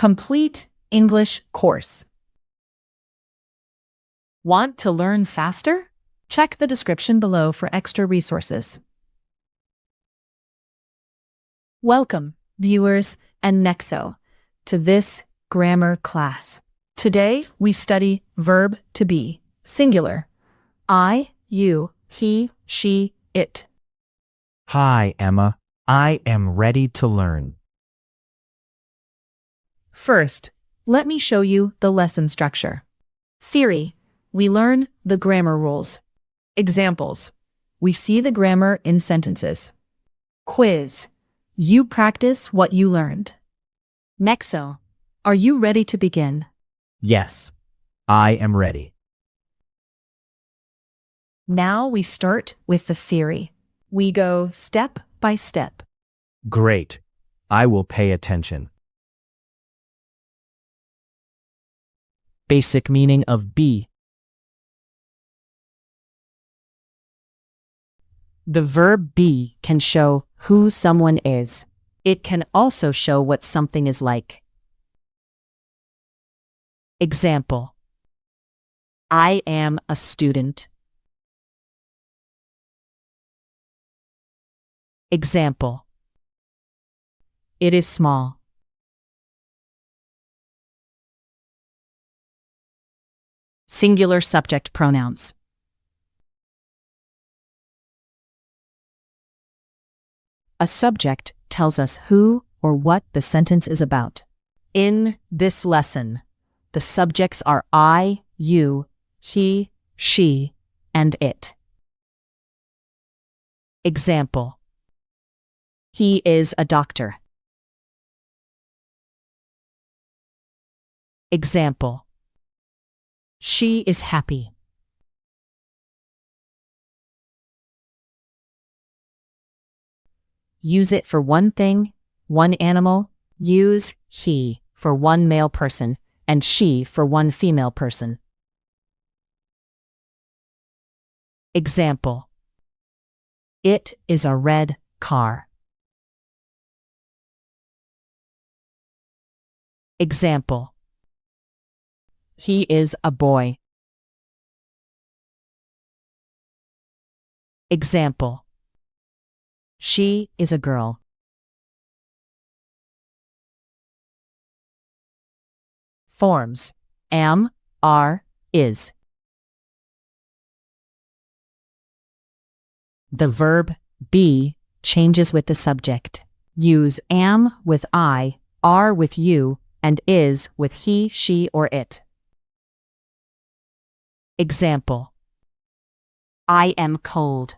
Complete English course. Want to learn faster? Check the description below for extra resources. Welcome, viewers and Nexo, to this grammar class. Today, we study verb to be, singular. I, you, he, she, it. Hi, Emma. I am ready to learn. First, let me show you the lesson structure. Theory. We learn the grammar rules. Examples. We see the grammar in sentences. Quiz. You practice what you learned. Nexo. Are you ready to begin? Yes, I am ready. Now we start with the theory. We go step by step. Great. I will pay attention. Basic meaning of be. The verb be can show who someone is. It can also show what something is like. Example. I am a student. Example. It is small. Singular subject pronouns. A subject tells us who or what the sentence is about. In this lesson, the subjects are I, you, he, she, and it. Example. He is a doctor. Example. She is happy. Use it for one thing, one animal. Use he for one male person and she for one female person. Example. It is a red car. Example. He is a boy. Example. She is a girl. Forms. Am, are, is. The verb be changes with the subject. Use am with I, are with you, and is with he, she, or it. Example. I am cold.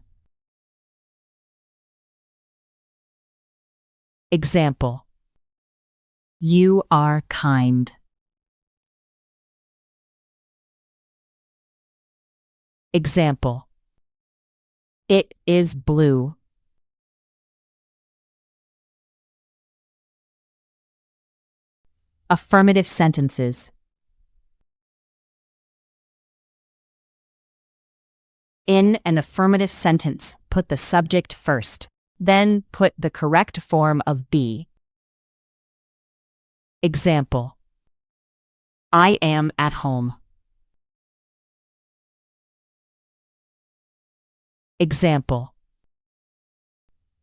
Example. You are kind. Example. It is blue. Affirmative sentences. In an affirmative sentence, put the subject first. Then put the correct form of be. Example. I am at home. Example.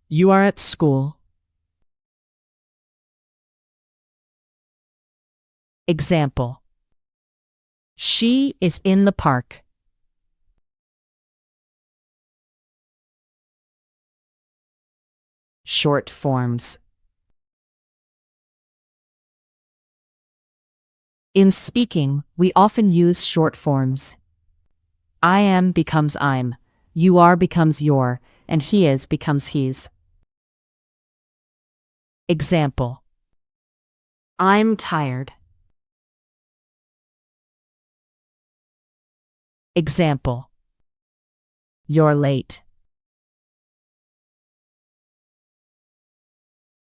You are at school. Example. She is in the park. Short forms. In speaking, we often use short forms. I am becomes I'm, you are becomes your, and he is becomes he's. Example. I'm tired. Example. You're late.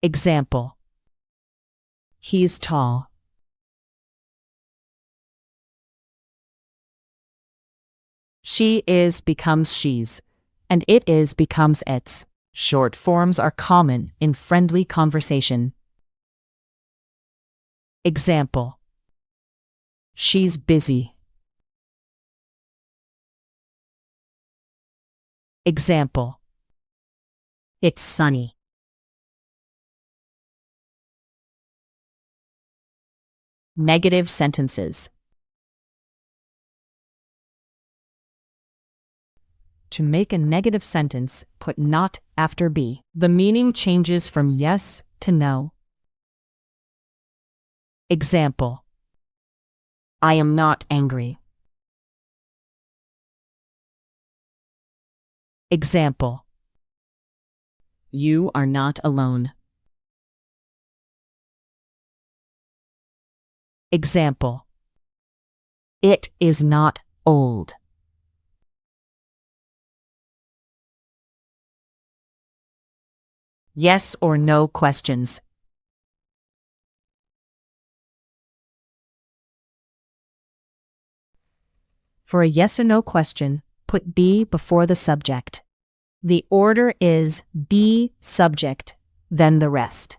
Example. He's tall. She is becomes she's, and it is becomes it's. Short forms are common in friendly conversation. Example. She's busy. Example. It's sunny. Negative sentences. To make a negative sentence, put not after be. The meaning changes from yes to no. Example. I am not angry. Example. You are not alone. Example. It is not old. Yes or no questions. For a yes or no question, put be before the subject. The order is be subject, then the rest.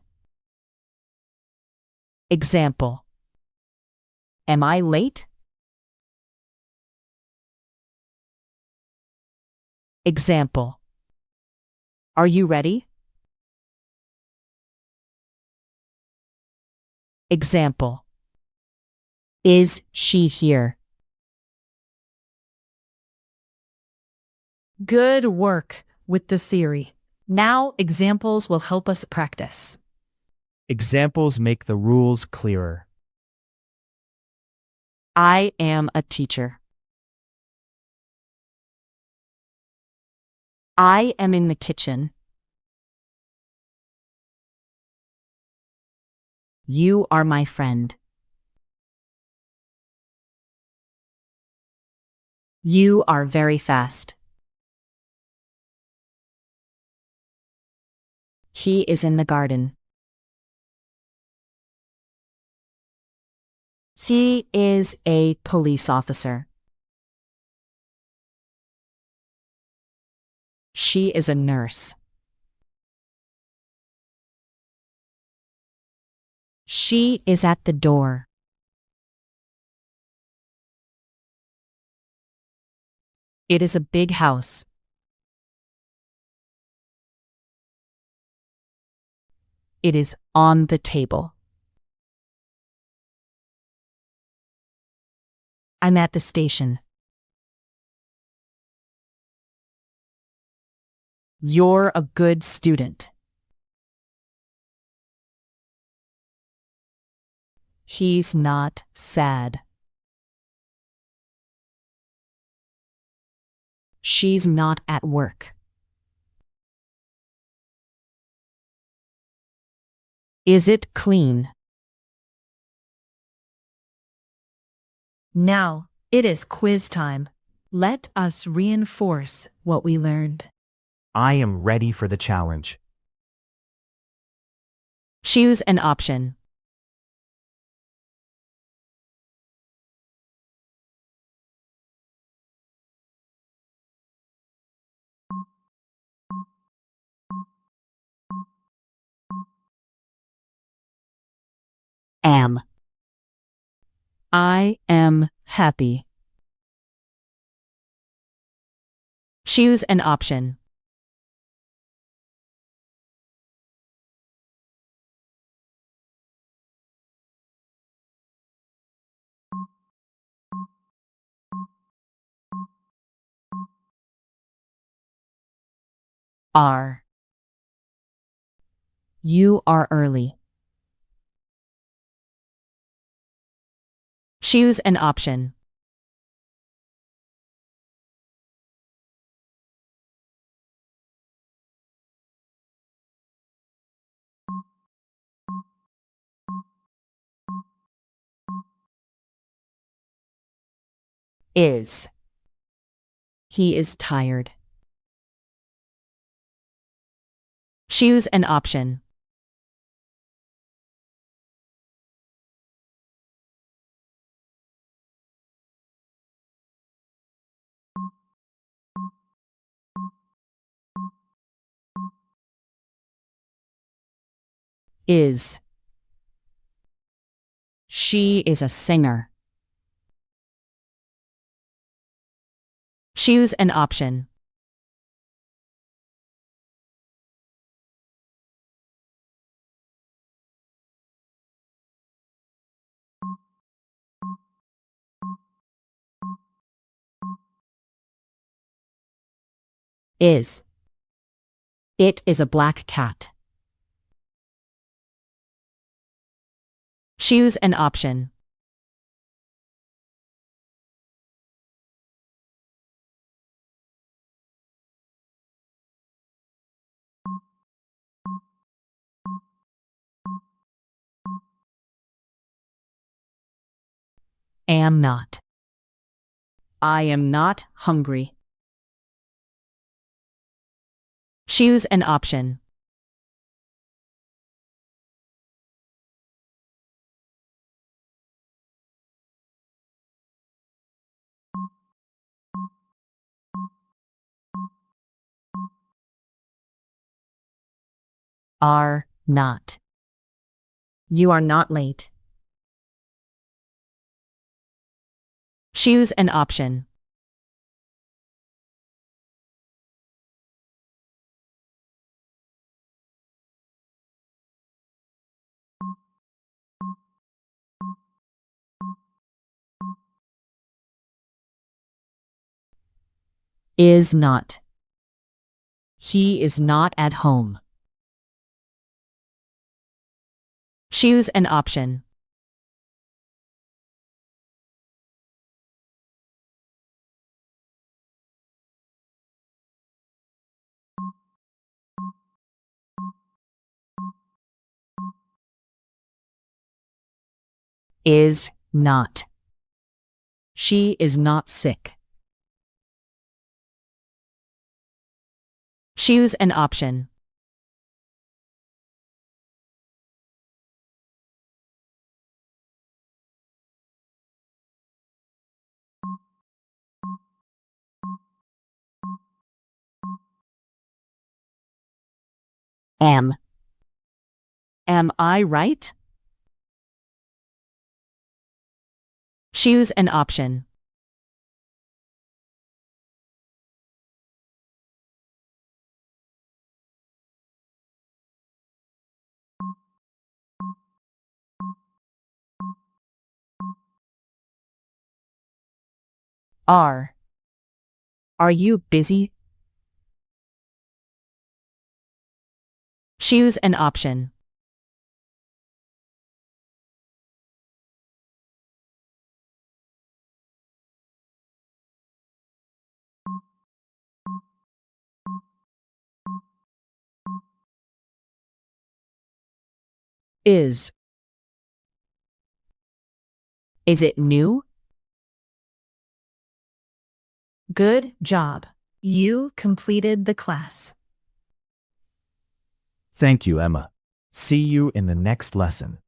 Example. Am I late? Example. Are you ready? Example. Is she here? Good work with the theory. Now examples will help us practice. Examples make the rules clearer. I am a teacher. I am in the kitchen. You are my friend. You are very fast. He is in the garden. He is a police officer. She is a nurse. She is at the door. It is a big house. It is on the table. I'm at the station. You're a good student. He's not sad. She's not at work. Is it clean? Now, it is quiz time. Let us reinforce what we learned. I am ready for the challenge. Choose an option. Am. I am happy. Choose an option. Are. You are early. Choose an option. Is. He is tired. Choose an option. Is. She is a singer. Choose an option. Is. It is a black cat. Choose an option. Am not. I am not hungry. Choose an option. Are not. You are not late. Choose an option. Is not. He is not at home. Choose an option. Is not. She is not sick. Choose an option. Am. Am I right? Choose an option. Are. Are you busy? Choose an option. Is. Is it new? Good job. You completed the class. Thank you, Emma. See you in the next lesson.